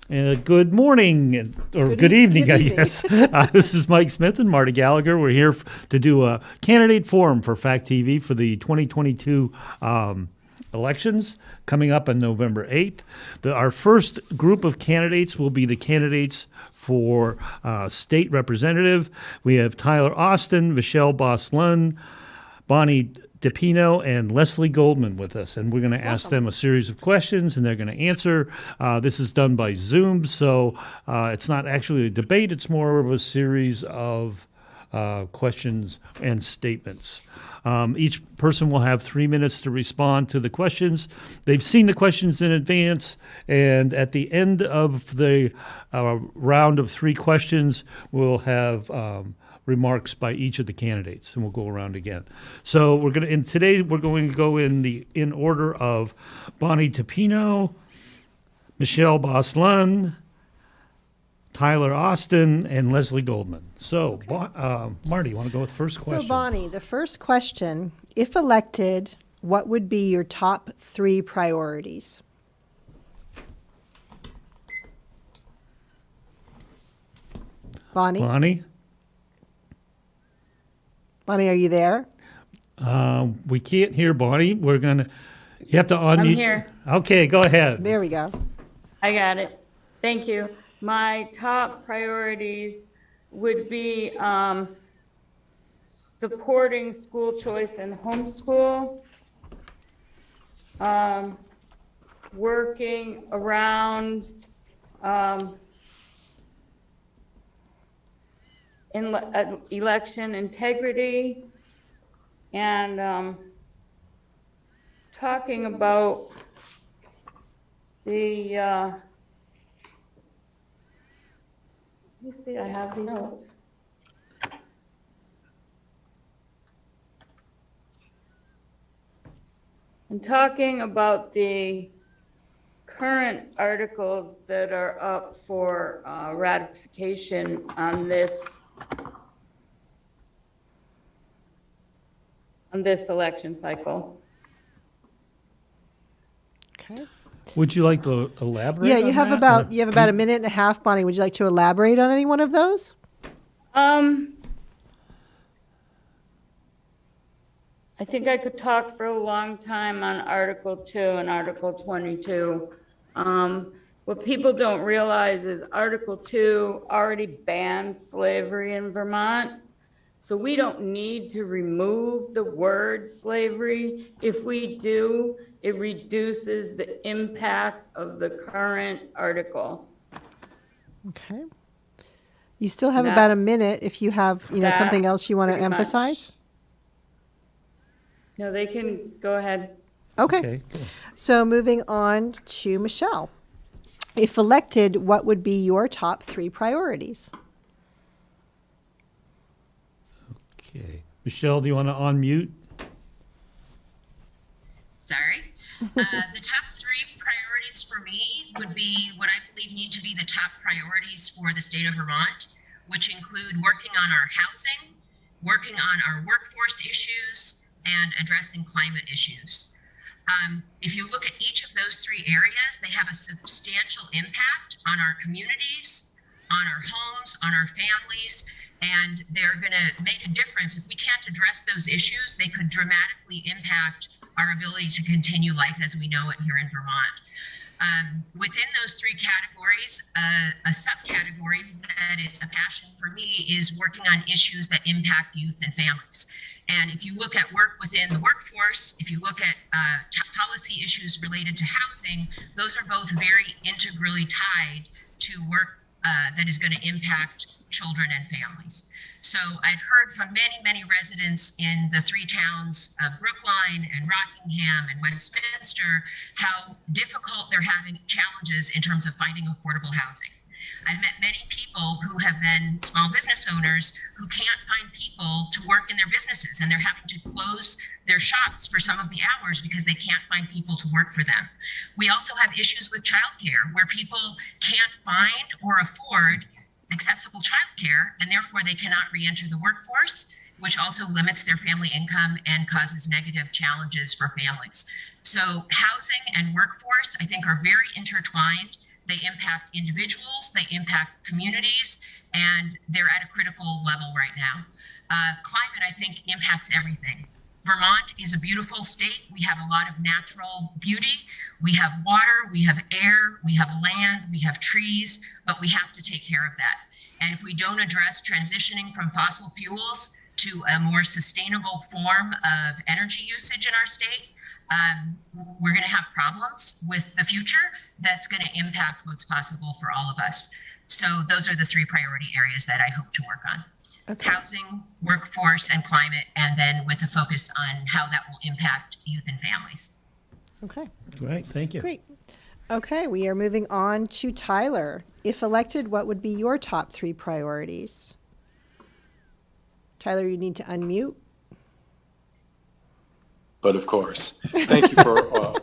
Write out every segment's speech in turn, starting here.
Good morning, or good evening, I guess. This is Mike Smith and Marty Gallagher. We're here to do a candidate forum for Fact TV for the 2022 elections coming up on November 8th. Our first group of candidates will be the candidates for state representative. We have Tyler Austin, Michelle Boss-Lund, Bonnie DePino, and Leslie Goldman with us, and we're going to ask them a series of questions, and they're going to answer. This is done by Zoom, so it's not actually a debate. It's more of a series of questions and statements. Each person will have 3 minutes to respond to the questions. They've seen the questions in advance, and at the end of the round of 3 questions, we'll have remarks by each of the candidates, and we'll go around again. So today we're going to go in order of Bonnie DePino, Michelle Boss-Lund, Tyler Austin, and Leslie Goldman. So, Marty, you want to go with the first question? So, Bonnie, the first question: if elected, what would be your top 3 priorities? Bonnie? Bonnie, are you there? We can't hear Bonnie. You have to unmute. I'm here. Okay, go ahead. There we go. I got it. Thank you. My top priorities would be supporting school choice and homeschool, working around election integrity, and talking about the let me see, I have the notes. I'm talking about the current articles that are up for ratification on this election cycle. Okay. Would you like to elaborate? Yeah, on you have that? about a minute and a half, Bonnie. Would you like to elaborate on any one of those? I think I could talk for a long time on Article 2 and Article 22. What people don't realize is Article 2 already bans slavery in Vermont. So we don't need to remove the word slavery. If we do, it reduces the impact of the current article. Okay. You still have about a minute if you have, something else you want to pretty much. emphasize. No, they can go ahead. Okay. So moving on to Michelle. If elected, what would be your top 3 priorities? Okay. Michelle, do you want to unmute? Sorry. The top 3 priorities for me would be what I believe need to be the top priorities for the state of Vermont, which include working on our housing, working on our workforce issues, and addressing climate issues. If you look at each of those 3 areas, they have a substantial impact on our communities, on our homes, on our families, and they're going to make a difference. If we can't address those issues, they could dramatically impact our ability to continue life as we know it here in Vermont. Within those 3 categories, a subcategory that it's a passion for me is working on issues that impact youth and families. And if you look at work within the workforce, if you look at policy issues related to housing, those are both very integrally tied to work that is going to impact children and families. So I've heard from many, many residents in the 3 towns of Brookline and Rockingham and Westminster how difficult they're having challenges in terms of finding affordable housing. I've met many people who have been small business owners who can't find people to work in their businesses, and they're having to close their shops for some of the hours because they can't find people to work for them. We also have issues with childcare where people can't find or afford accessible childcare, and therefore they cannot re-enter the workforce, which also limits their family income and causes negative challenges for families. So housing and workforce, I think, are very intertwined. they impact individuals, they impact communities, and they're at a critical level right now. Climate, I think, impacts everything. Vermont is a beautiful state. We have a lot of natural beauty. We have water, we have air, we have land, we have trees, but we have to take care of that. And if we don't address transitioning from fossil fuels to a more sustainable form of energy usage in our state, we're going to have problems with the future that's going to impact what's possible for all of us. So those are the 3 priority areas that I hope to work on. Okay. Housing, workforce, and climate, and then with a focus on how that will impact youth and families. Okay. Great, thank you. Great. Okay, we are moving on to Tyler. If elected, what would be your top 3 priorities? Tyler, you need to unmute. But of course, thank you for.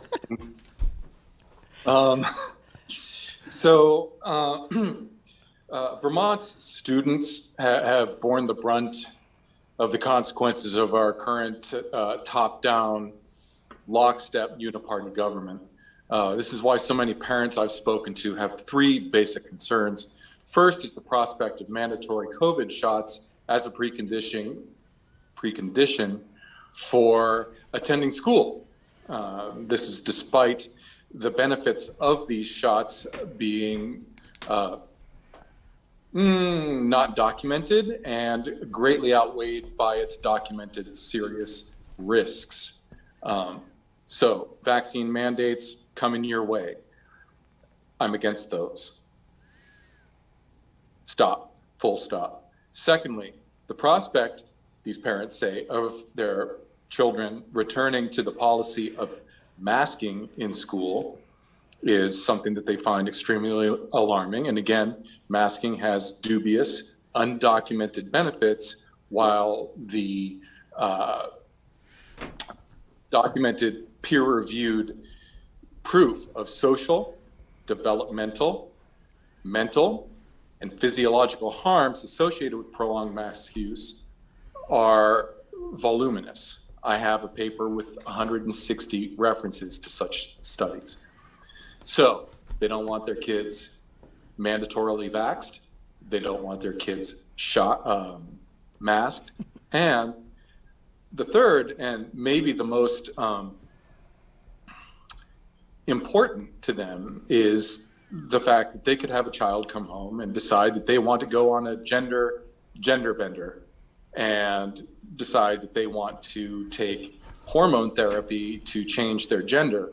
Vermont's students have borne the brunt of the consequences of our current top-down, lockstep uniparty government. This is why so many parents I've spoken to have 3 basic concerns. First is the prospect of mandatory COVID shots as a precondition for attending school. This is despite the benefits of these shots being not documented and greatly outweighed by its documented serious risks. So vaccine mandates coming your way. I'm against those. Stop, full stop. Secondly, the prospect, these parents say, of their children returning to the policy of masking in school is something that they find extremely alarming. And again, masking has dubious, undocumented benefits, while the documented, peer-reviewed proof of social, developmental, mental, and physiological harms associated with prolonged mask use are voluminous. I have a paper with 160 references to such studies. So they don't want their kids mandatorily vaxxed. They don't want their kids masked. And the third, and maybe the most important to them, is the fact that they could have a child come home and decide that they want to go on a gender bender and decide that they want to take hormone therapy to change their gender.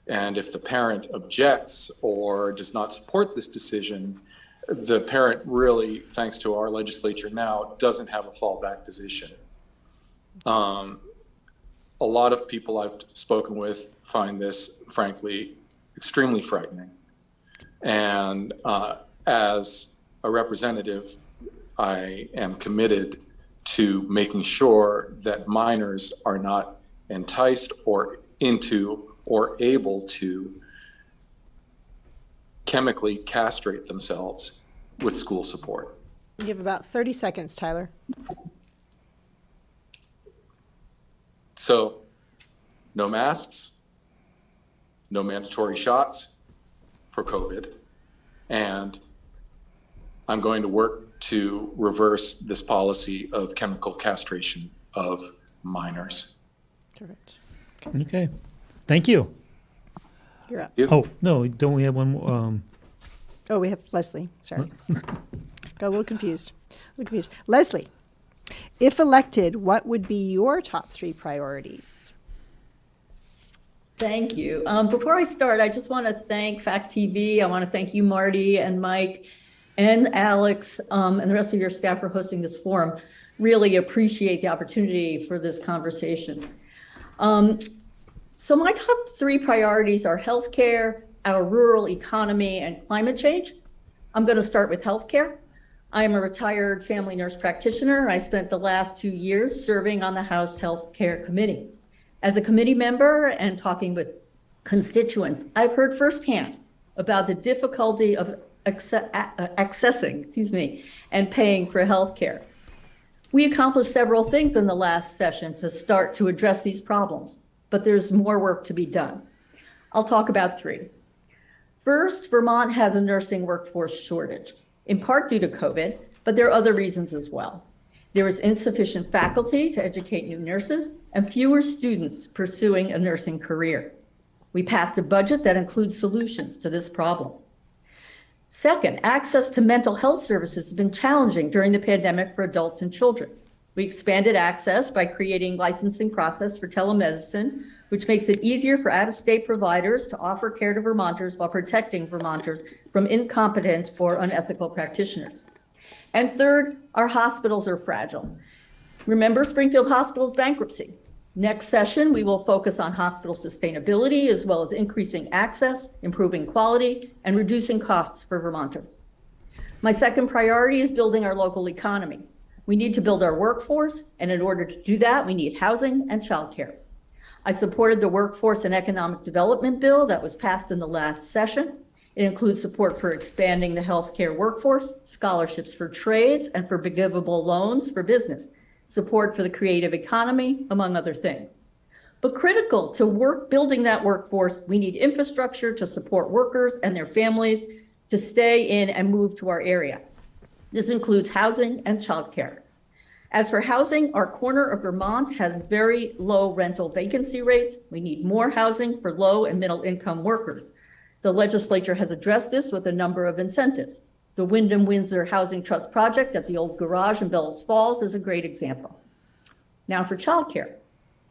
And if the parent objects or does not support this decision, the parent really, thanks to our legislature now, doesn't have a fallback position. A lot of people I've spoken with find this, frankly, extremely frightening. And as a representative, I am committed to making sure that minors are not enticed or into or able to chemically castrate themselves with school support. You have about 30 seconds, Tyler. So, no masks, no mandatory shots for COVID, and I'm going to work to reverse this policy of chemical castration of minors. Perfect. Okay, thank you. You're up. Oh, no, don't we have one more? Oh, we have Leslie. Sorry. Got a little confused. Leslie, if elected, what would be your top 3 priorities? Thank you. Before I start, I just want to thank Fact TV. I want to thank you, Marty and Mike and Alex, and the rest of your staff for hosting this forum. Really appreciate the opportunity for this conversation. So my top 3 priorities are healthcare, our rural economy, and climate change. I'm going to start with healthcare. I am a retired family nurse practitioner. I spent the last 2 years serving on the House Health Care Committee. As a committee member and talking with constituents, I've heard firsthand about the difficulty of accessing, and paying for healthcare. We accomplished several things in the last session to start to address these problems, but there's more work to be done. I'll talk about 3. First, Vermont has a nursing workforce shortage, in part due to COVID, but there are other reasons as well. There is insufficient faculty to educate new nurses and fewer students pursuing a nursing career. We passed a budget that includes solutions to this problem. Second, access to mental health services has been challenging during the pandemic for adults and children. We expanded access by creating licensing process for telemedicine, which makes it easier for out-of-state providers to offer care to Vermonters while protecting Vermonters from incompetent or unethical practitioners. And third, our hospitals are fragile. Remember Springfield Hospital's bankruptcy. Next session, we will focus on hospital sustainability as well as increasing access, improving quality, and reducing costs for Vermonters. My second priority is building our local economy. We need to build our workforce, and in order to do that, we need housing and childcare. I supported the Workforce and Economic Development Bill that was passed in the last session. It includes support for expanding the healthcare workforce, scholarships for trades, and for forgivable loans for business, support for the creative economy, among other things. But critical to building that workforce, we need infrastructure to support workers and their families to stay in and move to our area. This includes housing and childcare. As for housing, our corner of Vermont has very low rental vacancy rates. We need more housing for low and middle income workers. The legislature has addressed this with a number of incentives. The Windham Windsor Housing Trust project at the old garage in Bellows Falls is a great example. Now for childcare.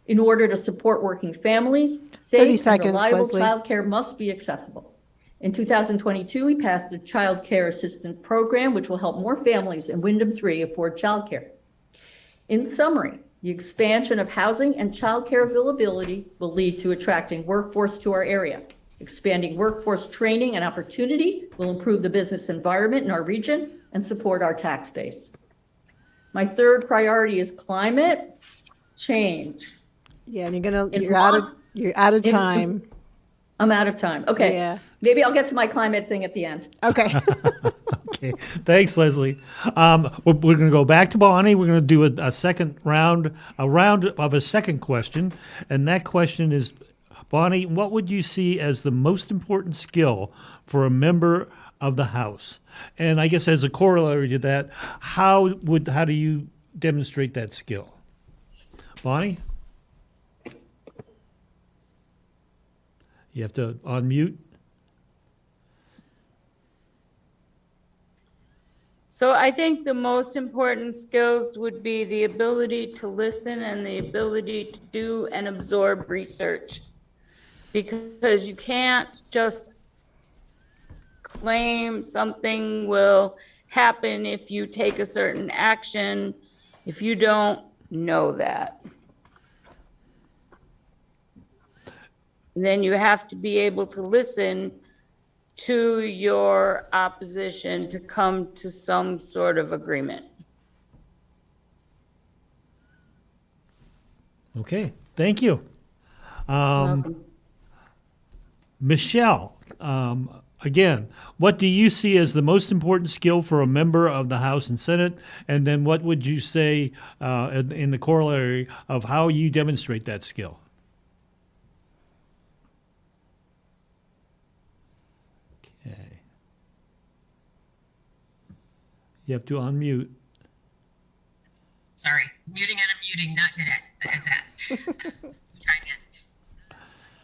In order to support working families, 30 safe and seconds, reliable Leslie. childcare must be accessible. In 2022, we passed the Child Care Assistant Program, which will help more families in Windham 3 afford childcare. In summary, the expansion of housing and childcare availability will lead to attracting workforce to our area. Expanding workforce training and opportunity will improve the business environment in our region and support our tax base. My third priority is climate change. Yeah, and In you're out of Vermont- time. I'm out of time. Okay. Yeah. Maybe I'll get to my climate thing at the end. Okay. Okay, thanks, Leslie. We're going to go back to Bonnie. We're going to do a second round, of a second question. And that question is, Bonnie, what would you see as the most important skill for a member of the House? And I guess as a corollary to that, how do you demonstrate that skill? Bonnie? You have to unmute. So I think the most important skills would be the ability to listen and the ability to do and absorb research. Because you can't just claim something will happen if you take a certain action if you don't know that. Then you have to be able to listen to your opposition to come to some sort of agreement. Okay, thank you. Welcome. Michelle, again, what do you see as the most important skill for a member of the House and Senate? And then what would you say in the corollary of how you demonstrate that skill? Okay. You have to unmute. Sorry, muting and unmuting, not good at that. Try again.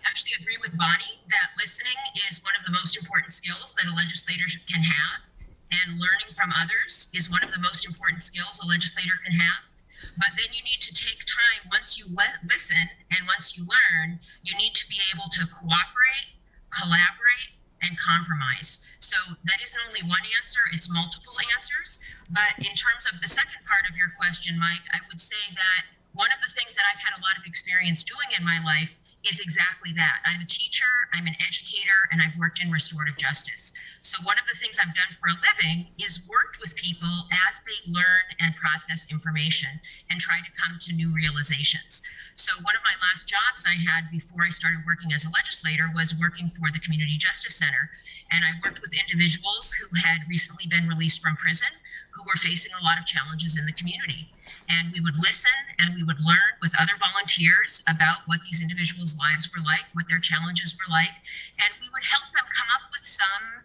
Actually agree with Bonnie that listening is one of the most important skills that a legislator can have, and learning from others is one of the most important skills a legislator can have. But then you need to take time, once you listen and once you learn, you need to be able to cooperate, collaborate, and compromise. So that isn't only one answer, it's multiple answers. But in terms of the second part of your question, Mike, I would say that one of the things that I've had a lot of experience doing in my life is exactly that. I'm a teacher, I'm an educator, and I've worked in restorative justice. So one of the things I've done for a living is worked with people as they learn and process information and try to come to new realizations. So one of my last jobs I had before I started working as a legislator was working for the Community Justice Center. And I worked with individuals who had recently been released from prison who were facing a lot of challenges in the community. And we would listen and we would learn with other volunteers about what these individuals' lives were like, what their challenges were like, and we would help them come up with some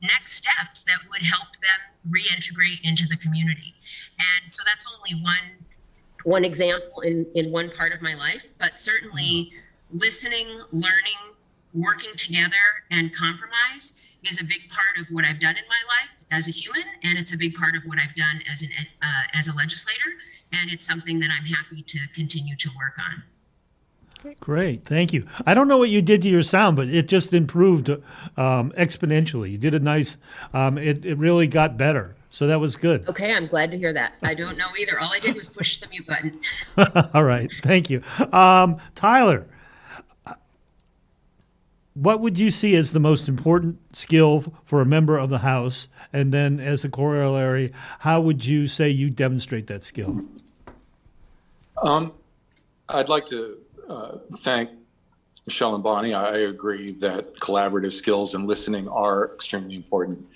next steps that would help them reintegrate into the community. And so that's only one example in one part of my life, but certainly listening, learning, working together, and compromise is a big part of what I've done in my life as a human, and it's a big part of what I've done as a legislator, and it's something that I'm happy to continue to work on. Great, thank you. I don't know what you did to your sound, but it just improved exponentially. You did a nice, it really got better. So that was good. Okay, I'm glad to hear that. I don't know either. All I did was push the mute button. All right, thank you. Tyler, what would you see as the most important skill for a member of the House? And then as a corollary, how would you say you demonstrate that skill? I'd like to thank Michelle and Bonnie. I agree that collaborative skills and listening are extremely important.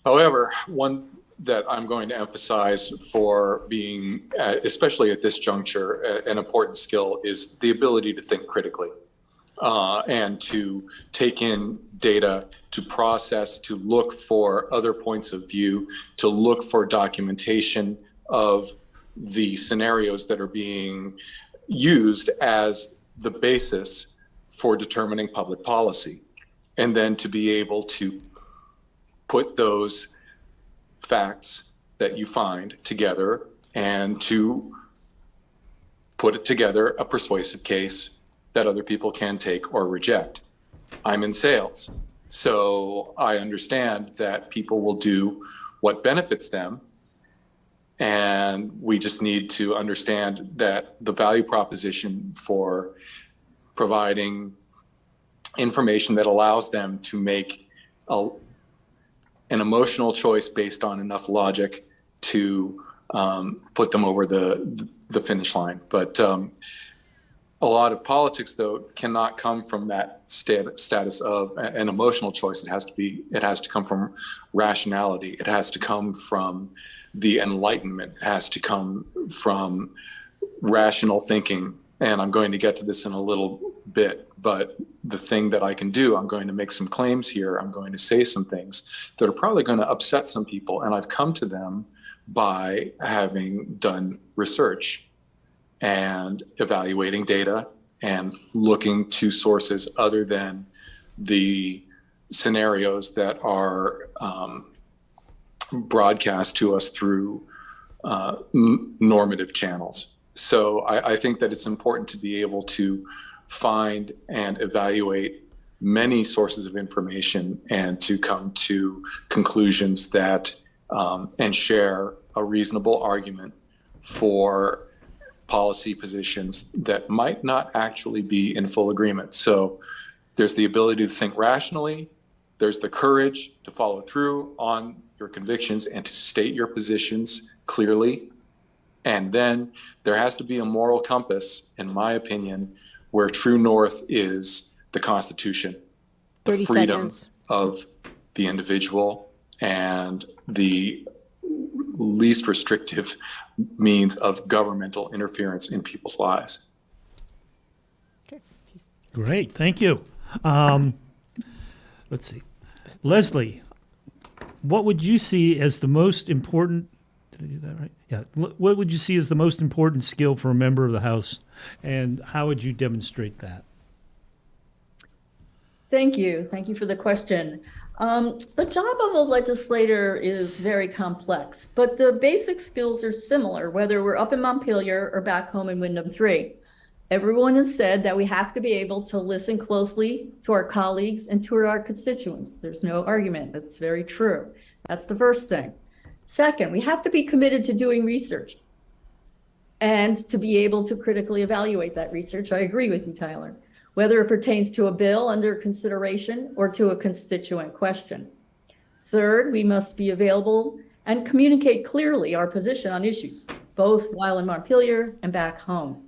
However, one that I'm going to emphasize for being, especially at this juncture, an important skill is the ability to think critically and to take in data, to process, to look for other points of view, to look for documentation of the scenarios that are being used as the basis for determining public policy, and then to be able to put those facts that you find together and to put it together a persuasive case that other people can take or reject. I'm in sales, so I understand that people will do what benefits them, and we just need to understand that the value proposition for providing information that allows them to make an emotional choice based on enough logic to put them over the finish line. But a lot of politics, though, cannot come from that status of an emotional choice. It has to come from rationality. It has to come from the Enlightenment. It has to come from rational thinking. And I'm going to get to this in a little bit, but the thing that I can do, I'm going to make some claims here. I'm going to say some things that are probably going to upset some people. And I've come to them by having done research and evaluating data and looking to sources other than the scenarios that are broadcast to us through normative channels. So I think that it's important to be able to find and evaluate many sources of information and to come to conclusions that and share a reasonable argument for policy positions that might not actually be in full agreement. So there's the ability to think rationally, there's the courage to follow through on your convictions and to state your positions clearly. And then there has to be a moral compass, in my opinion, where true north is the Constitution, the 30 freedom seconds. of the individual, and the least restrictive means of governmental interference in people's lives. Okay. Great, thank you. Let's see. Leslie, what would you see as the most important, did I do that right? Yeah. What would you see as the most important skill for a member of the House, and how would you demonstrate that? Thank you. Thank you for the question. The job of a legislator is very complex, but the basic skills are similar, whether we're up in Montpelier or back home in Windham 3. Everyone has said that we have to be able to listen closely to our colleagues and to our constituents. There's no argument. That's very true. That's the first thing. Second, we have to be committed to doing research and to be able to critically evaluate that research. I agree with you, Tyler, whether it pertains to a bill under consideration or to a constituent question. Third, we must be available and communicate clearly our position on issues, both while in Montpelier and back home.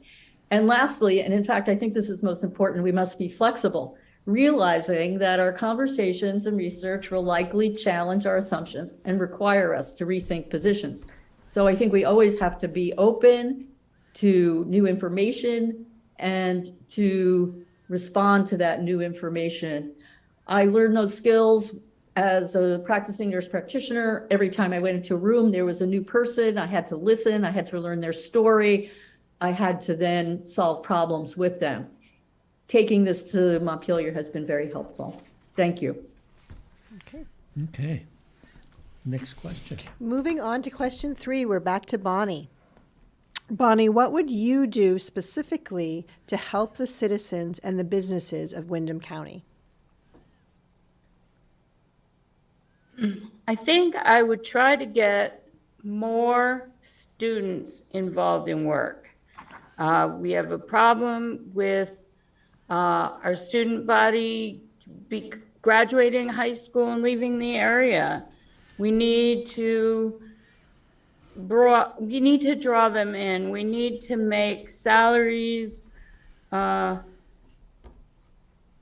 And lastly, and in fact, I think this is most important, we must be flexible, realizing that our conversations and research will likely challenge our assumptions and require us to rethink positions. So I think we always have to be open to new information and to respond to that new information. I learned those skills as a practicing nurse practitioner. Every time I went into a room, there was a new person. I had to listen. I had to learn their story. I had to then solve problems with them. Taking this to Montpelier has been very helpful. Thank you. Okay. Next question. Moving on to question 3, we're back to Bonnie. Bonnie, what would you do specifically to help the citizens and the businesses of Windham County? I think I would try to get more students involved in work. We have a problem with our student body graduating high school and leaving the area. We need to draw them in. We need to make salaries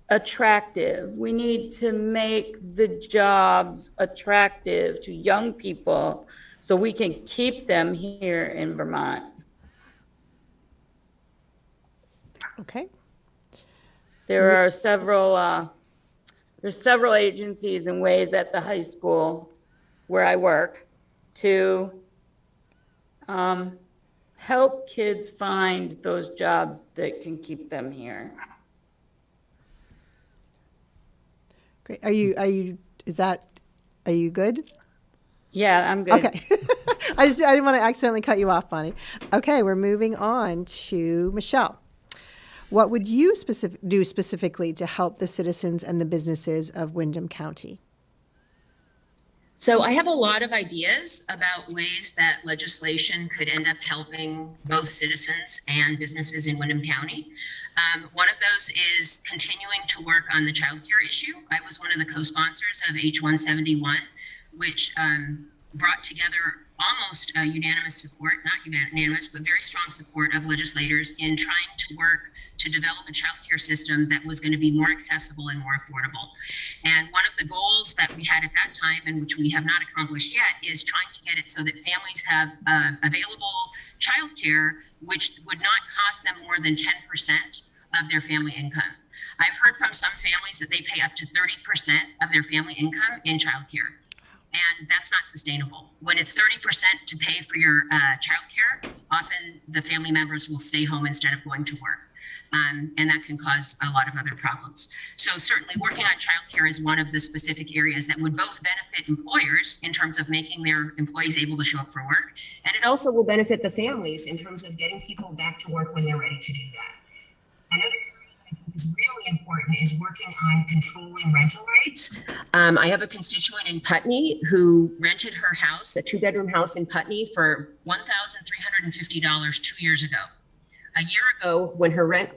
attractive. We need to make the jobs attractive to young people so we can keep them here in Vermont. Okay. There's several agencies and ways at the high school where I work to help kids find those jobs that can keep them here. Great. Are you good? Yeah, I'm good. Okay. I didn't want to accidentally cut you off, Bonnie. Okay, we're moving on to Michelle. What would you do specifically to help the citizens and the businesses of Windham County? So I have a lot of ideas about ways that legislation could end up helping both citizens and businesses in Windham County. One of those is continuing to work on the childcare issue. I was one of the co-sponsors of H-171, which brought together almost unanimous support, not unanimous, but very strong support of legislators in trying to work to develop a childcare system that was going to be more accessible and more affordable. And one of the goals that we had at that time, and which we have not accomplished yet, is trying to get it so that families have available childcare, which would not cost them more than 10% of their family income. I've heard from some families that they pay up to 30% of their family income in childcare. And that's not sustainable. When it's 30% to pay for your childcare, often the family members will stay home instead of going to work. And that can cause a lot of other problems. So certainly working on childcare is one of the specific areas that would both benefit employers in terms of making their employees able to show up for work. And it also will benefit the families in terms of getting people back to work when they're ready to do that. Another I think is really important is working on controlling rental rates. I have a constituent in Putney who rented her house, a 2-bedroom house in Putney, for $1,350 2 years ago. A year ago, when her rent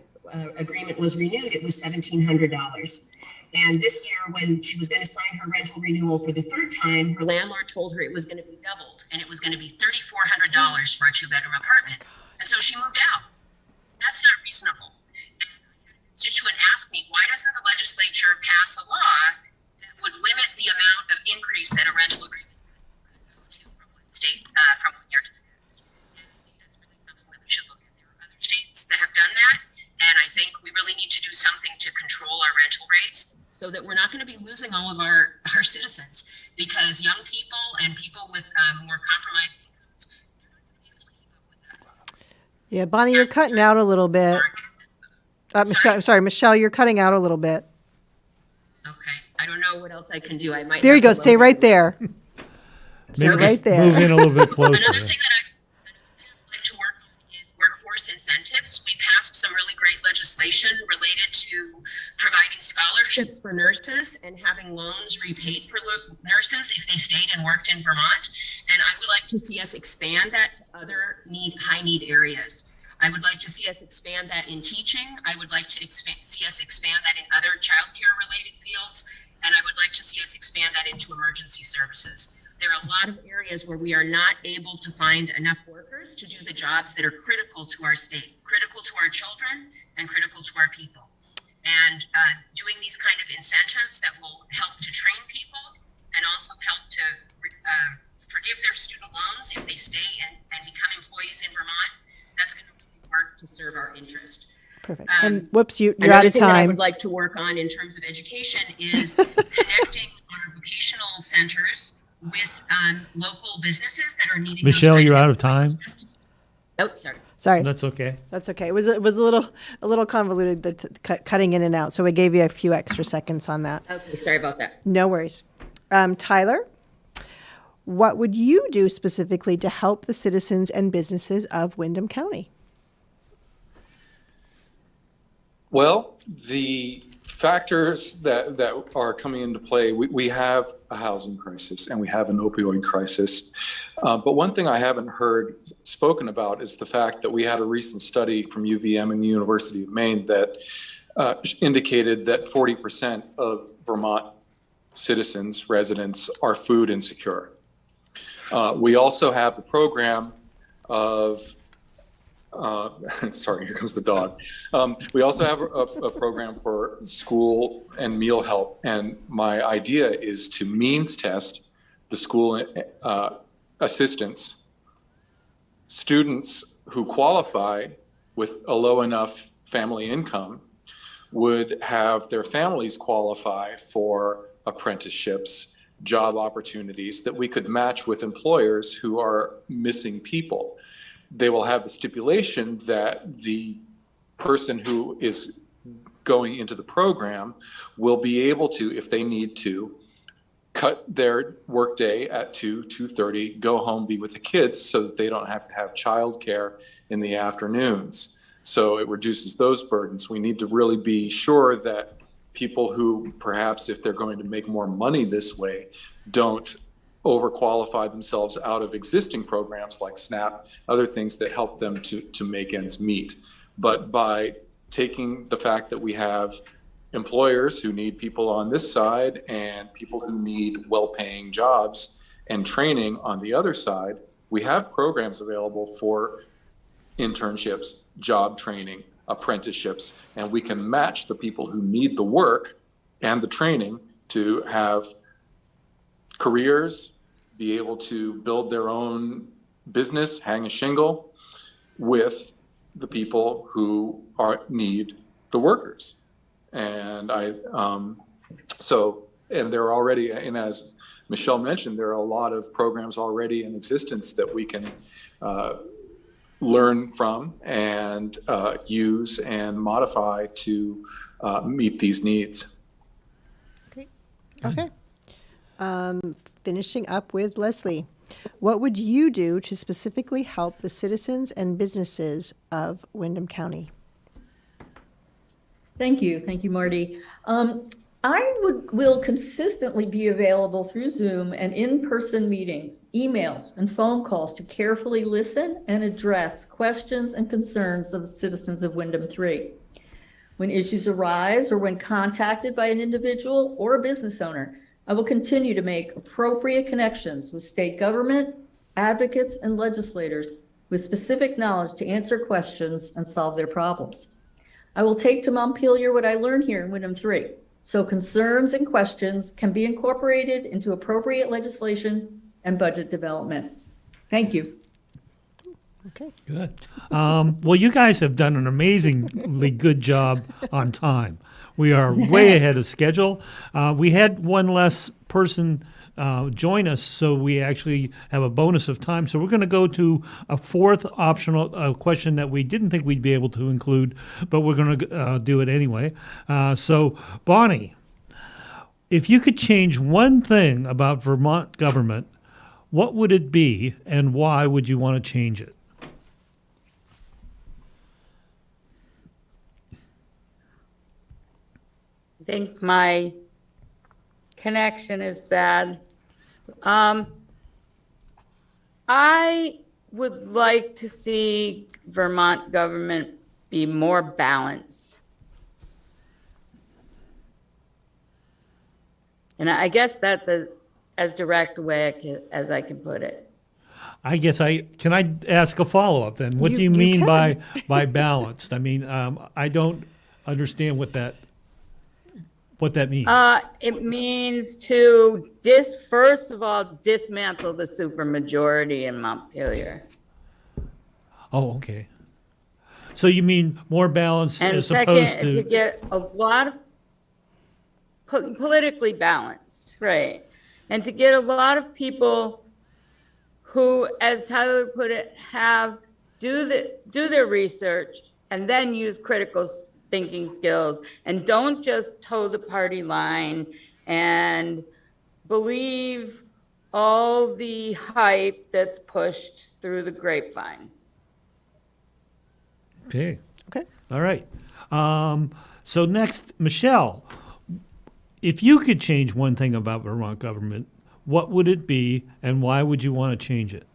agreement was renewed, it was $1,700. And this year, when she was going to sign her rental renewal for the 3rd time, her landlord told her it was going to be doubled, and it was going to be $3,400 for a 2-bedroom apartment. And so she moved out. That's not reasonable. Constituent asked me, why doesn't the legislature pass a law that would limit the amount of increase that a rental agreement could move to from one state, from one year to the next? And I think that's really something that we should look at. There are other states that have done that, and I think we really need to do something to control our rental rates so that we're not going to be losing all of our citizens, because young people and people with more compromised incomes, they're not going to be able to keep up with that. Yeah, Bonnie, you're cutting out a little bit. Michelle, you're cutting out a little bit. Okay, I don't know what else I can do. I might. There you have go. to Stay load right it. there. Maybe right just there. move in a little bit closer. Another thing that I'd like to work on is workforce incentives. We passed some really great legislation related to providing scholarships for nurses and having loans repaid for nurses if they stayed and worked in Vermont. And I would like to see us expand that to other high need areas. I would like to see us expand that in teaching. I would like to see us expand that in other childcare related fields. And I would like to see us expand that into emergency services. There are a lot of areas where we are not able to find enough workers to do the jobs that are critical to our state, critical to our children, and critical to our people. and doing these kind of incentives that will help to train people and also help to forgive their student loans if they stay and become employees in Vermont. That's going to really work to serve our interest. Perfect. And whoops, you're out Another of thing that I time. would like to work on in terms of education is connecting our vocational centers with local businesses that are needing. Michelle, you're out of time. Oh, sorry. Sorry. That's okay. That's okay. It was a little convoluted, cutting in and out. So we gave you a few extra seconds on that. Okay, sorry about that. No worries. Tyler, what would you do specifically to help the citizens and businesses of Windham County? Well, the factors that are coming into play, we have a housing crisis and we have an opioid crisis. But one thing I haven't heard spoken about is the fact that we had a recent study from UVM and the University of Maine that indicated that 40% of Vermont citizens, residents, are food insecure. We also have the program of sorry, here comes the dog. We also have a program for school and meal help. And my idea is to means test the school assistants. Students who qualify with a low enough family income would have their families qualify for apprenticeships, job opportunities that we could match with employers who are missing people. They will have the stipulation that the person who is going into the program will be able to, if they need to, cut their workday at 2:30, go home, be with the kids so that they don't have to have childcare in the afternoons. So it reduces those burdens. We need to really be sure that people who perhaps, if they're going to make more money this way, don't overqualify themselves out of existing programs like SNAP, other things that help them to make ends meet. But by taking the fact that we have employers who need people on this side and people who need well-paying jobs and training on the other side, we have programs available for internships, job training, apprenticeships, and we can match the people who need the work and the training to have careers, be able to build their own business, hang a shingle with the people who need the workers. And and there are already, and as Michelle mentioned, there are a lot of programs already in existence that we can learn from and use and modify to meet these needs. Okay. Finishing up with Leslie. What would you do to specifically help the citizens and businesses of Windham County? Thank you. Thank you, Marty. I will consistently be available through Zoom and in-person meetings, emails, and phone calls to carefully listen and address questions and concerns of the citizens of Windham 3. When issues arise or when contacted by an individual or a business owner, I will continue to make appropriate connections with state government, advocates, and legislators with specific knowledge to answer questions and solve their problems. I will take to Montpelier what I learned here in Windham 3, so concerns and questions can be incorporated into appropriate legislation and budget development. Thank you. Okay. Good. Well, you guys have done an amazingly good job on time. We are way ahead of schedule. We had one less person join us, so we actually have a bonus of time. So we're going to go to a fourth optional question that we didn't think we'd be able to include, but we're going to do it anyway. So, Bonnie, if you could change one thing about Vermont government, what would it be, and why would you want to change it? I think my connection is bad. I would like to see Vermont government be more balanced. And I guess that's as direct a way as I can put it. I guess can I ask a follow-up then? What do you mean by balanced? I mean, I don't understand what that what that means. It means to first of all, dismantle the supermajority in Montpelier. Oh, okay. So you mean more balance And as opposed second, to to get a lot of politically balanced, right? And to get a lot of people who, as Tyler put it, do their research and then use critical thinking skills, and don't just toe the party line and believe all the hype that's pushed through the grapevine. Okay. Okay. All right. So next, Michelle, if you could change one thing about Vermont government, what would it be, and why would you want to change it?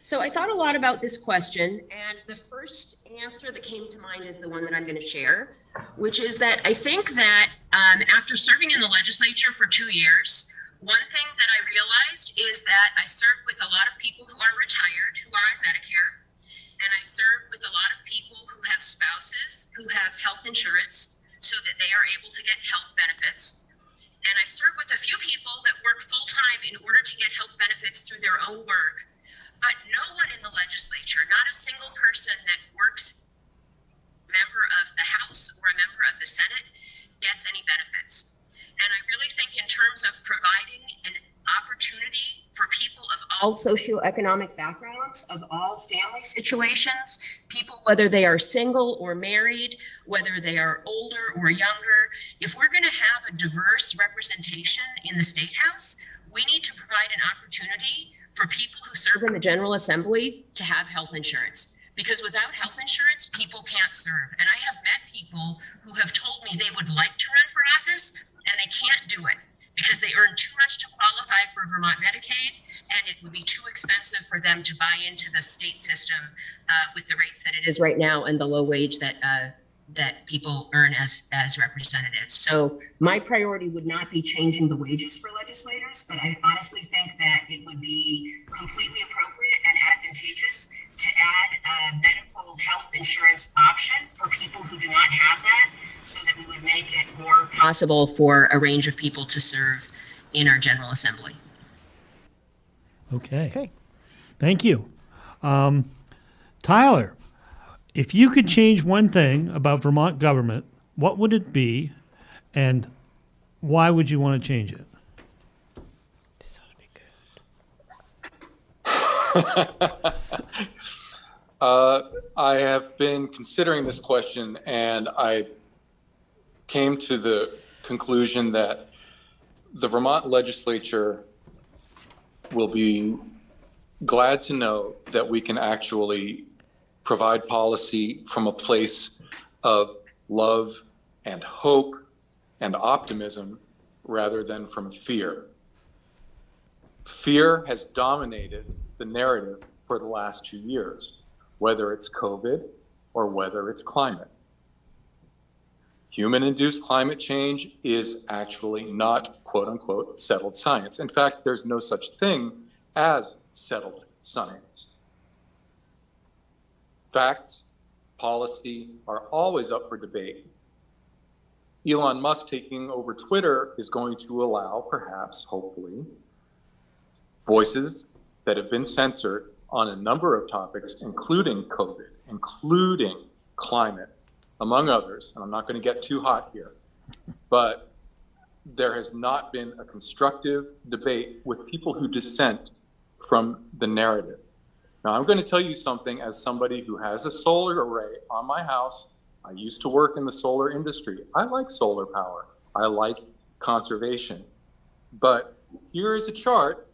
So I thought a lot about this question, and the first answer that came to mind is the one that I'm going to share, which is that I think that after serving in the legislature for 2 years, one thing that I realized is that I serve with a lot of people who are retired, who are on Medicare, and I serve with a lot of people who have spouses who have health insurance so that they are able to get health benefits. And I serve with a few people that work full-time in order to get health benefits through their own work. But no one in the legislature, not a single person that works a member of the House or a member of the Senate, gets any benefits. And I really think in terms of providing an opportunity for people of all socioeconomic backgrounds, of all family situations, people, whether they are single or married, whether they are older or younger, if we're going to have a diverse representation in the State House, we need to provide an opportunity for people who serve in the General Assembly to have health insurance. Because without health insurance, people can't serve. And I have met people who have told me they would like to run for office and they can't do it because they earn too much to qualify for Vermont Medicaid, and it would be too expensive for them to buy into the state system with the rates that it is right now and the low wage that people earn as representatives. So my priority would not be changing the wages for legislators, but I honestly think that it would be completely appropriate and advantageous to add a medical health insurance option for people who do not have that, so that we would make it more possible for a range of people to serve in our General Assembly. Okay. Okay. Thank you. Tyler, if you could change one thing about Vermont government, what would it be, and why would you want to change it? This ought to be good. I have been considering this question, and I came to the conclusion that the Vermont legislature will be glad to know that we can actually provide policy from a place of love and hope and optimism rather than from fear. Fear has dominated the narrative for the last 2 years, whether it's COVID or whether it's climate. Human-induced climate change is actually not, quote unquote, settled science. In fact, there's no such thing as settled science. Facts, policy are always up for debate. Elon Musk taking over Twitter is going to allow, perhaps, hopefully, voices that have been censored on a number of topics, including COVID, including climate, among others. And I'm not going to get too hot here, but there has not been a constructive debate with people who dissent from the narrative. Now, I'm going to tell you something as somebody who has a solar array on my house. I used to work in the solar industry. I like solar power. I like conservation. But here is a chart.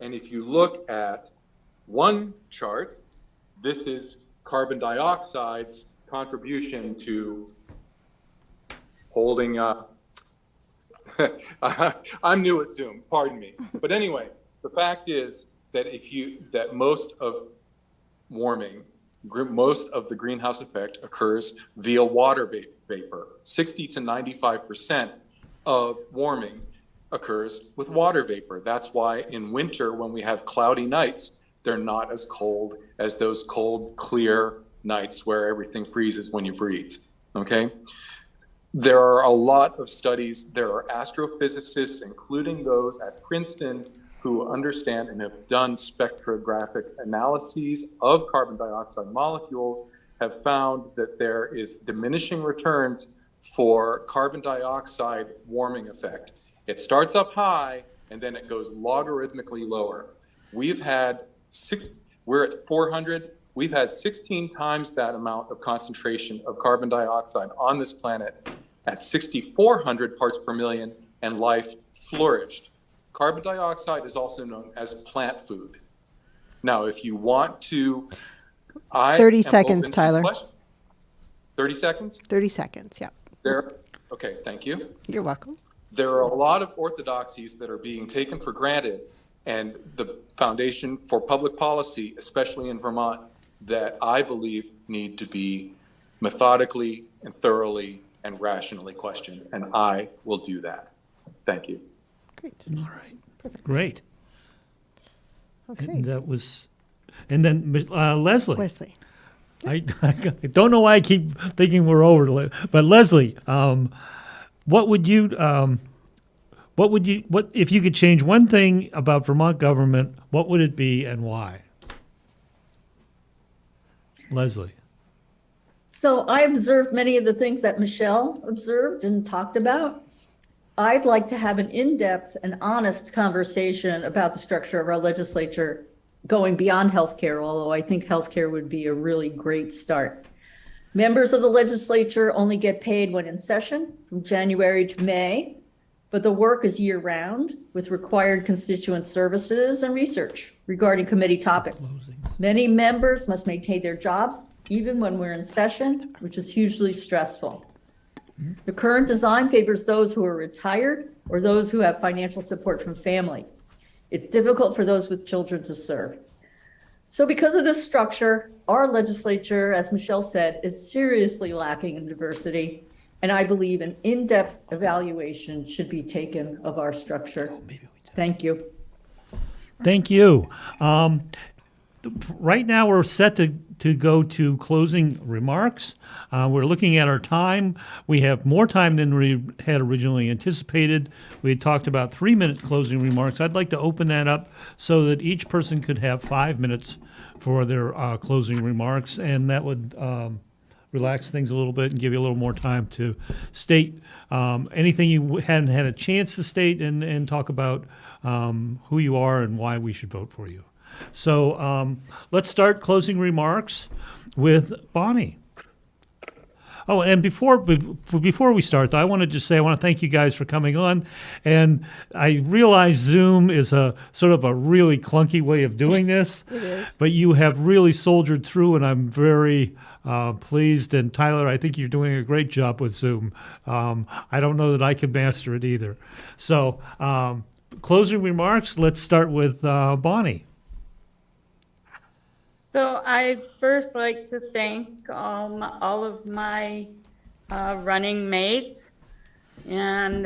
And if you look at one chart, this is carbon dioxide's contribution to holding up. I'm new at Zoom, pardon me. But anyway, the fact is that most of warming, most of the greenhouse effect occurs via water vapor. 60 to 95% of warming occurs with water vapor. That's why in winter, when we have cloudy nights, they're not as cold as those cold, clear nights where everything freezes when you breathe. Okay. There are a lot of studies. There are astrophysicists, including those at Princeton, who understand and have done spectrographic analyses of carbon dioxide molecules, have found that there is diminishing returns for carbon dioxide warming effect. It starts up high and then it goes logarithmically lower. We're at 400. We've had 16 times that amount of concentration of carbon dioxide on this planet at 6,400 parts per million, and life flourished. Carbon dioxide is also known as plant food. Now, if you want to, 30 seconds, Tyler. 30 seconds? 30 seconds, yeah. Okay, thank you. You're welcome. There are a lot of orthodoxies that are being taken for granted, and the Foundation for Public Policy, especially in Vermont, that I believe need to be methodically and thoroughly and rationally questioned, and I will do that. Thank you. Great. All right. Great. Okay. And then Leslie. Leslie. I don't know why I keep thinking we're over, but Leslie, what if you could change one thing about Vermont government, what would it be and why? Leslie. So I observed many of the things that Michelle observed and talked about. I'd like to have an in-depth and honest conversation about the structure of our legislature going beyond healthcare, although I think healthcare would be a really great start. Members of the legislature only get paid when in session from January to May, but the work is year-round with required constituent services and research regarding committee topics. Many members must maintain their jobs even when we're in session, which is hugely stressful. The current design favors those who are retired or those who have financial support from family. It's difficult for those with children to serve. So because of this structure, our legislature, as Michelle said, is seriously lacking in diversity. And I believe an in-depth evaluation should be taken of our structure. Thank you. Thank you. Right now, we're set to go to closing remarks. We're looking at our time. We have more time than we had originally anticipated. We had talked about 3-minute closing remarks. I'd like to open that up so that each person could have 5 minutes for their closing remarks, and that would relax things a little bit and give you a little more time to state anything you hadn't had a chance to state, and talk about who you are and why we should vote for you. So let's start closing remarks with Bonnie. Oh, and before we start, though, I want to just say I want to thank you guys for coming on. And I realize Zoom is a sort of a really clunky way of doing this. It is. But you have really soldiered through, and I'm very pleased. And Tyler, I think you're doing a great job with Zoom. I don't know that I can master it either. So closing remarks, let's start with Bonnie. So I'd first like to thank all of my running mates. And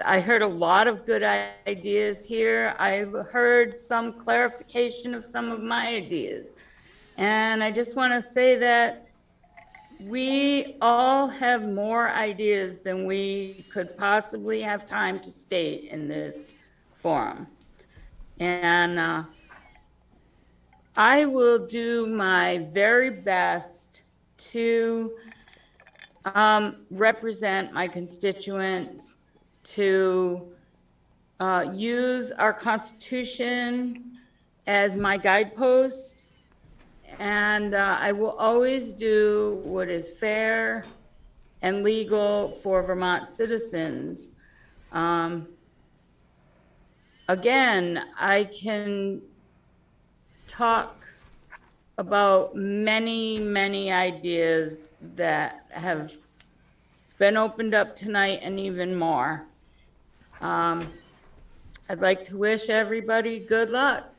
I heard a lot of good ideas here. I heard some clarification of some of my ideas. And I just want to say that we all have more ideas than we could possibly have time to state in this forum. And I will do my very best to represent my constituents, to use our Constitution as my guidepost, and I will always do what is fair and legal for Vermont citizens. Again, I can talk about many, many ideas that have been opened up tonight and even more. I'd like to wish everybody good luck.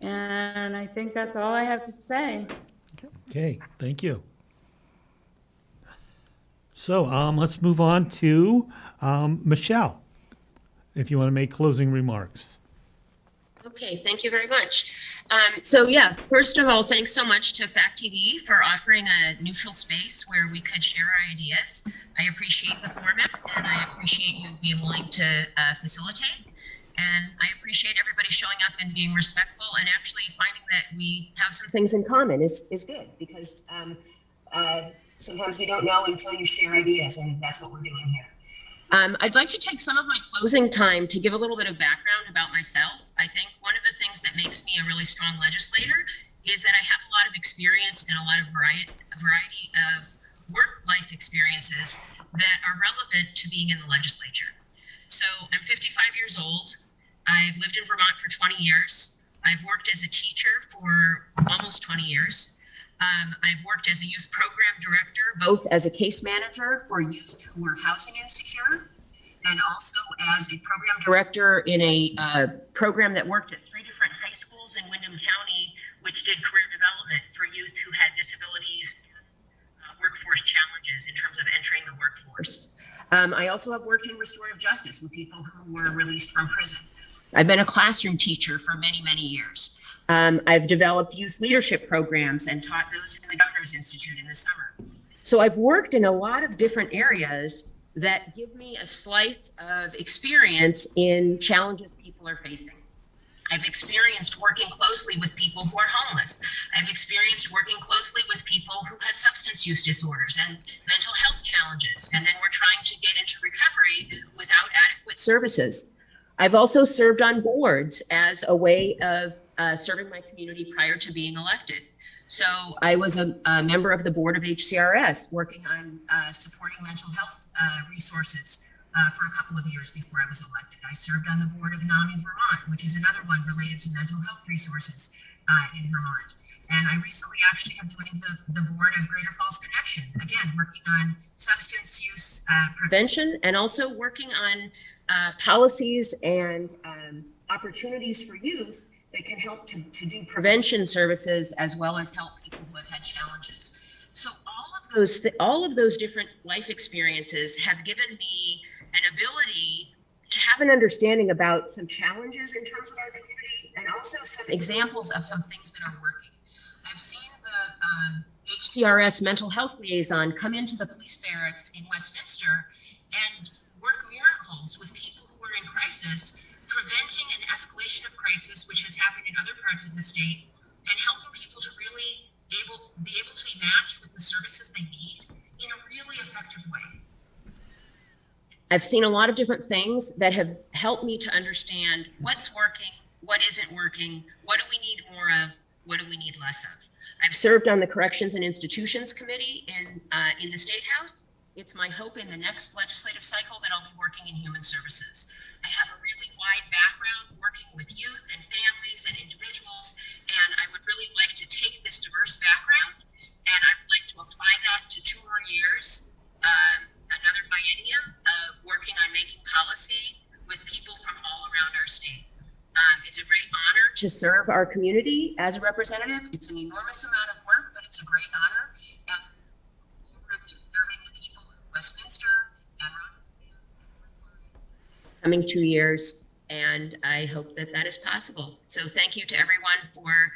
And I think that's all I have to say. Okay, thank you. So let's move on to Michelle, if you want to make closing remarks. Okay, thank you very much. So yeah, first of all, thanks so much to Fact TV for offering a neutral space where we could share our ideas. I appreciate the format, and I appreciate you being willing to facilitate. And I appreciate everybody showing up and being respectful, and actually finding that we have some things in common is good, because sometimes you don't know until you share ideas, and that's what we're doing here. I'd like to take some of my closing time to give a little bit of background about myself. I think one of the things that makes me a really strong legislator is that I have a lot of experience and a lot of variety of work life experiences that are relevant to being in the legislature. So I'm 55 years old. I've lived in Vermont for 20 years. I've worked as a teacher for almost 20 years. I've worked as a youth program director, both as a case manager for youth who were housing insecure, and also as a program director in a program that worked at 3 different high schools in Windham County, which did career development for youth who had disabilities and workforce challenges in terms of entering the workforce. I also have worked in restorative justice with people who were released from prison. I've been a classroom teacher for many, many years. I've developed youth leadership programs and taught those in the Governor's Institute in the summer. So I've worked in a lot of different areas that give me a slice of experience in challenges people are facing. I've experienced working closely with people who are homeless. I've experienced working closely with people who had substance use disorders and mental health challenges, and then we're trying to get into recovery without adequate services. I've also served on boards as a way of serving my community prior to being elected. So I was a member of the board of HCRS, working on supporting mental health resources for a couple of years before I was elected. I served on the board of NAMI Vermont, which is another one related to mental health resources in Vermont. And I recently actually have joined the board of Greater Falls Connection, again, working on substance use prevention, and also working on policies and opportunities for youth that can help to do prevention services, as well as help people who have had challenges. So all of those different life experiences have given me an ability to have an understanding about some challenges in terms of our community, and also some examples of some things that are working. I've seen the HCRS mental health liaison come into the police barracks in Westminster and work miracles with people who are in crisis, preventing an escalation of crisis, which has happened in other parts of the state, and helping people to really be able to be matched with the services they need in a really effective way. I've seen a lot of different things that have helped me to understand what's working, what isn't working, what do we need more of, what do we need less of. I've served on the Corrections and Institutions Committee in the State House. It's my hope in the next legislative cycle that I'll be working in human services. I have a really wide background working with youth and families and individuals, and I would really like to take this diverse background, and I would like to apply that to 2 more years, another biennium of working on making policy with people from all around our state. It's a great honor to serve our community as a representative. It's an enormous amount of work, but it's a great honor. And I look forward to serving the people of Westminster and coming 2 years, and I hope that that is possible. So thank you to everyone for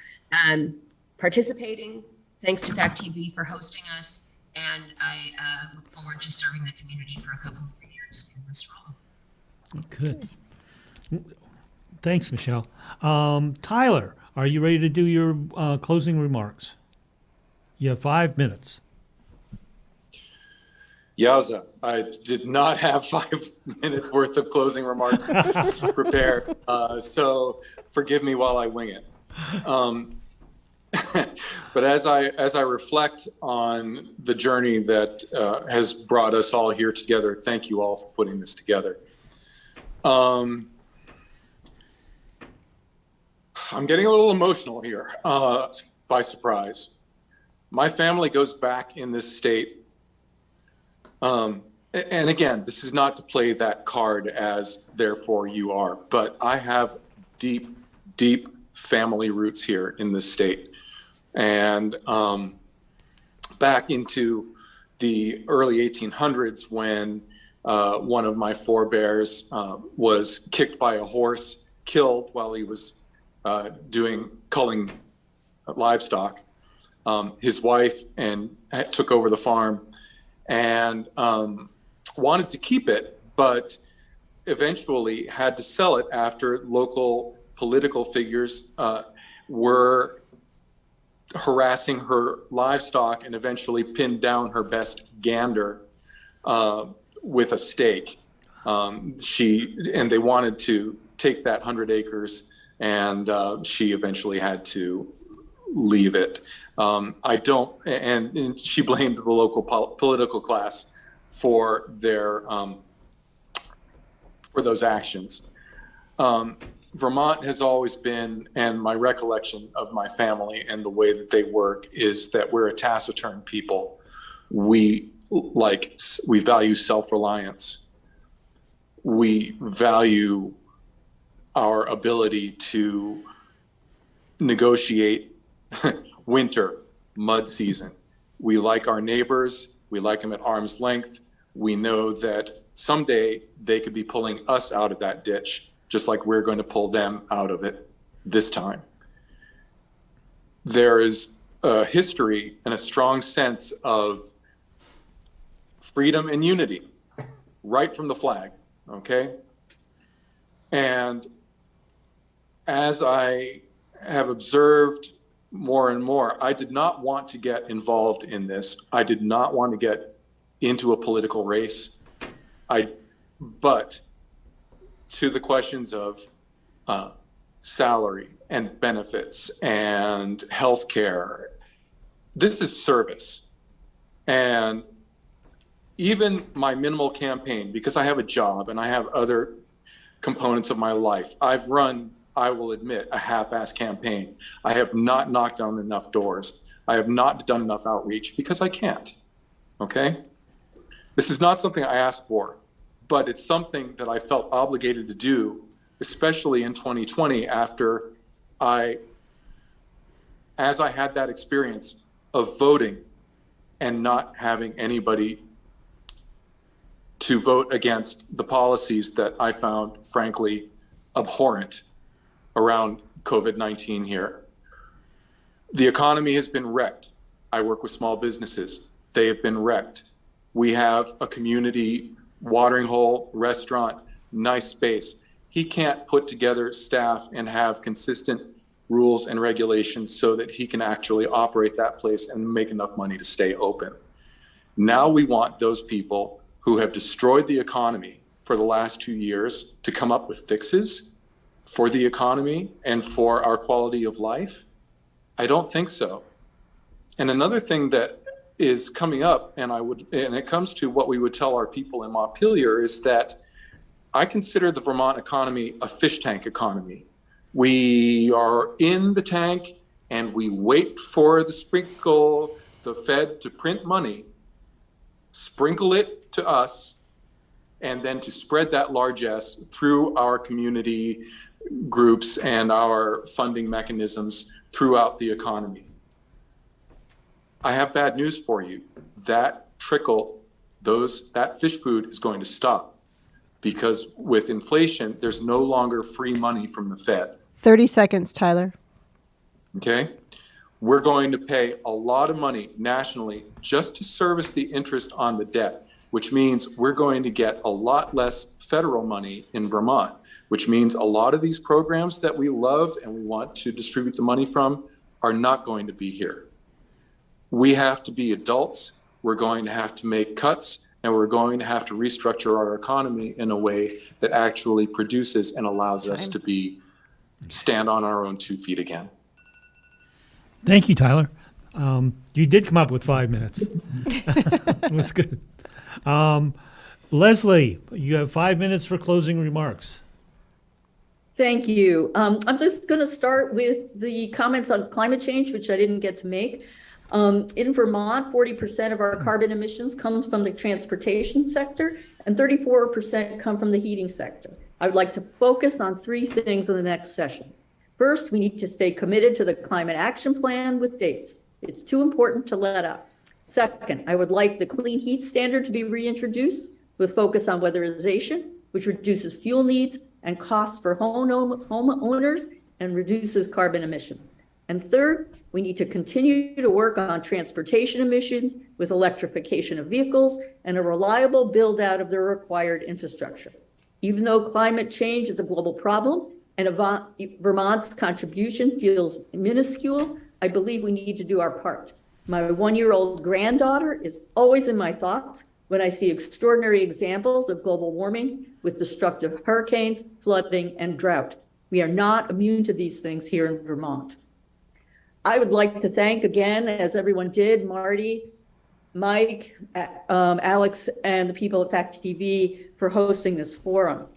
participating. Thanks to Fact TV for hosting us, and I look forward to serving the community for a couple more years in this role. Good. Thanks, Michelle. Tyler, are you ready to do your closing remarks? You have 5 minutes. Yowza, I did not have 5 minutes worth of closing remarks prepared. So forgive me while I wing it. But as I reflect on the journey that has brought us all here together, thank you all for putting this together. I'm getting a little emotional here, by surprise. My family goes back in this state. And again, this is not to play that card as therefore you are, but I have deep, deep family roots here in this state. And back into the early 1800s, when one of my forebears was kicked by a horse, killed while he was culling livestock. His wife took over the farm and wanted to keep it, but eventually had to sell it after local political figures were harassing her livestock and eventually pinned down her best gander with a stake. They wanted to take that 100 acres, and she eventually had to leave it. And she blamed the local political class for those actions. Vermont has always been, and my recollection of my family and the way that they work is that we're a taciturn people. We value self-reliance. We value our ability to negotiate winter, mud season. We like our neighbors. We like them at arm's length. We know that someday they could be pulling us out of that ditch, just like we're going to pull them out of it this time. There is a history and a strong sense of freedom and unity right from the flag, okay? And as I have observed more and more, I did not want to get involved in this. I did not want to get into a political race. But to the questions of salary and benefits and healthcare, this is service. And even my minimal campaign, because I have a job and I have other components of my life, I've run, I will admit, a half-assed campaign. I have not knocked on enough doors. I have not done enough outreach because I can't, okay? This is not something I asked for, but it's something that I felt obligated to do, especially in 2020 after as I had that experience of voting and not having anybody to vote against the policies that I found, frankly, abhorrent around COVID-19 here. The economy has been wrecked. I work with small businesses. They have been wrecked. We have a community watering hole, restaurant, nice space. He can't put together staff and have consistent rules and regulations so that he can actually operate that place and make enough money to stay open. Now we want those people who have destroyed the economy for the last 2 years to come up with fixes for the economy and for our quality of life? I don't think so. And another thing that is coming up, and it comes to what we would tell our people in Montpelier, is that I consider the Vermont economy a fish tank economy. We are in the tank and we wait for the Fed to print money, sprinkle it to us, and then to spread that largesse through our community groups and our funding mechanisms throughout the economy. I have bad news for you. That trickle, that fish food is going to stop, because with inflation, there's no longer free money from the Fed. 30 seconds, Tyler. Okay? We're going to pay a lot of money nationally just to service the interest on the debt, which means we're going to get a lot less federal money in Vermont, which means a lot of these programs that we love and we want to distribute the money from are not going to be here. We have to be adults. We're going to have to make cuts, and we're going to have to restructure our economy in a way that actually produces and allows us to stand on our own 2 feet again. Thank you, Tyler. You did come up with 5 minutes. It was good. Leslie, you have 5 minutes for closing remarks. Thank you. I'm just going to start with the comments on climate change, which I didn't get to make. In Vermont, 40% of our carbon emissions come from the transportation sector and 34% come from the heating sector. I would like to focus on 3 things in the next session. First, we need to stay committed to the climate action plan with dates. It's too important to let up. Second, I would like the clean heat standard to be reintroduced with focus on weatherization, which reduces fuel needs and costs for homeowners and reduces carbon emissions. And third, we need to continue to work on transportation emissions with electrification of vehicles and a reliable build out of the required infrastructure. Even though climate change is a global problem and Vermont's contribution feels minuscule, I believe we need to do our part. My 1-year-old granddaughter is always in my thoughts when I see extraordinary examples of global warming with destructive hurricanes, flooding, and drought. We are not immune to these things here in Vermont. I would like to thank again, as everyone did, Marty, Mike, Alex, and the people at Fact TV for hosting this forum.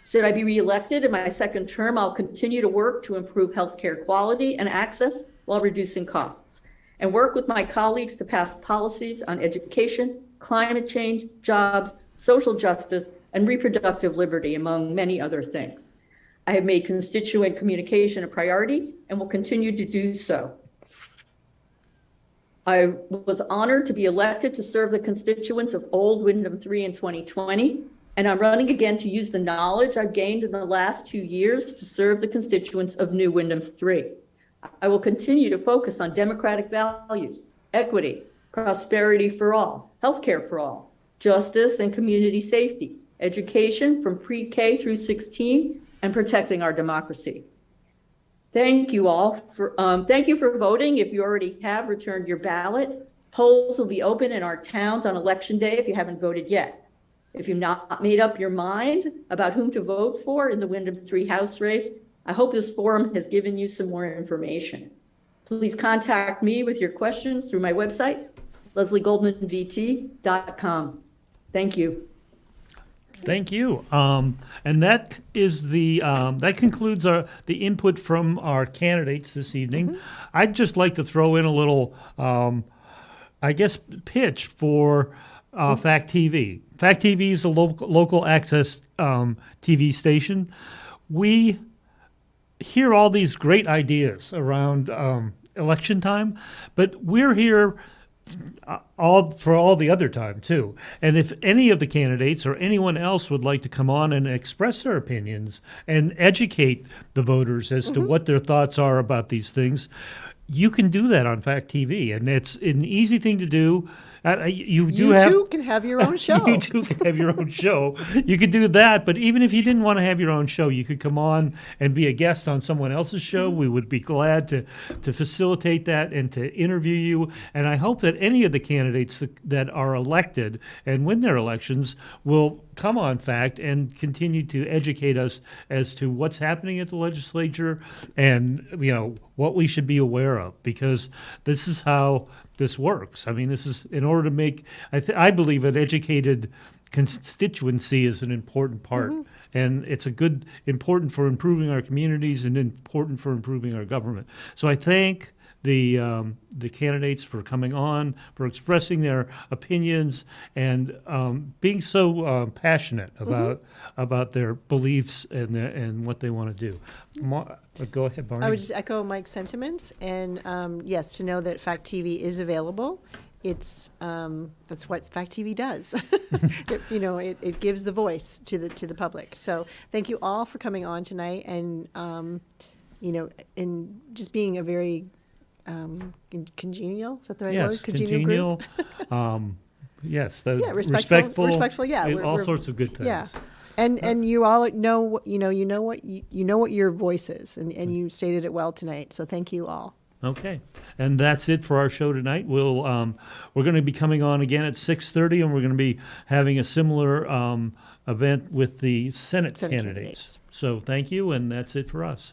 Should I be reelected in my second term, I'll continue to work to improve healthcare quality and access while reducing costs, and work with my colleagues to pass policies on education, climate change, jobs, social justice, and reproductive liberty, among many other things. I have made constituent communication a priority and will continue to do so. I was honored to be elected to serve the constituents of Old Windham 3 in 2020, and I'm running again to use the knowledge I've gained in the last 2 years to serve the constituents of New Windham 3. I will continue to focus on democratic values, equity, prosperity for all, healthcare for all, justice and community safety, education from pre-K through 16, and protecting our democracy. Thank you all for voting. If you already have returned your ballot, polls will be open in our towns on election day if you haven't voted yet. If you've not made up your mind about whom to vote for in the Windham 3 House race, I hope this forum has given you some more information. Please contact me with your questions through my website, lesliegoldmanvt.com. Thank you. Thank you. And that is that concludes the input from our candidates this evening. Mm-hmm. I'd just like to throw in a little, pitch for Fact TV. Fact TV is a local access TV station. We hear all these great ideas around election time, but we're here all the other time too. And if any of the candidates or anyone else would like to come on and express their opinions and educate the voters as to what their thoughts are about these things, you can do that on Fact TV, and it's an easy thing to do. You too can have your own show. You too can have your own show. You could do that, but even if you didn't want to have your own show, you could come on and be a guest on someone else's show. We would be glad to facilitate that and to interview you. And I hope that any of the candidates that are elected and win their elections will come on Fact and continue to educate us as to what's happening at the legislature and what we should be aware of, because this is how this works. I mean, this is in order to make, I believe an educated constituency is an important part, and it's important for improving our communities and important for improving our government. So I thank the candidates for coming on, for expressing their opinions, and being so passionate about their beliefs and what they want to do. Go ahead, Barney. I would just echo Mike's sentiments, and yes, to know that Fact TV is available. It's that's what Fact TV does. It gives the voice to the public. So thank you all for coming on tonight, and and just being a very congenial, is that the right word? Congenial. Yes, respectful. Yeah, all sorts of good things. Yeah, and you all know what your voice is, and you stated it well tonight. So thank you all. Okay, and that's it for our show tonight. We're going to be coming on again at 6:30, and we're going to be having a similar event with the Senate candidates. So thank you, and that's it for us.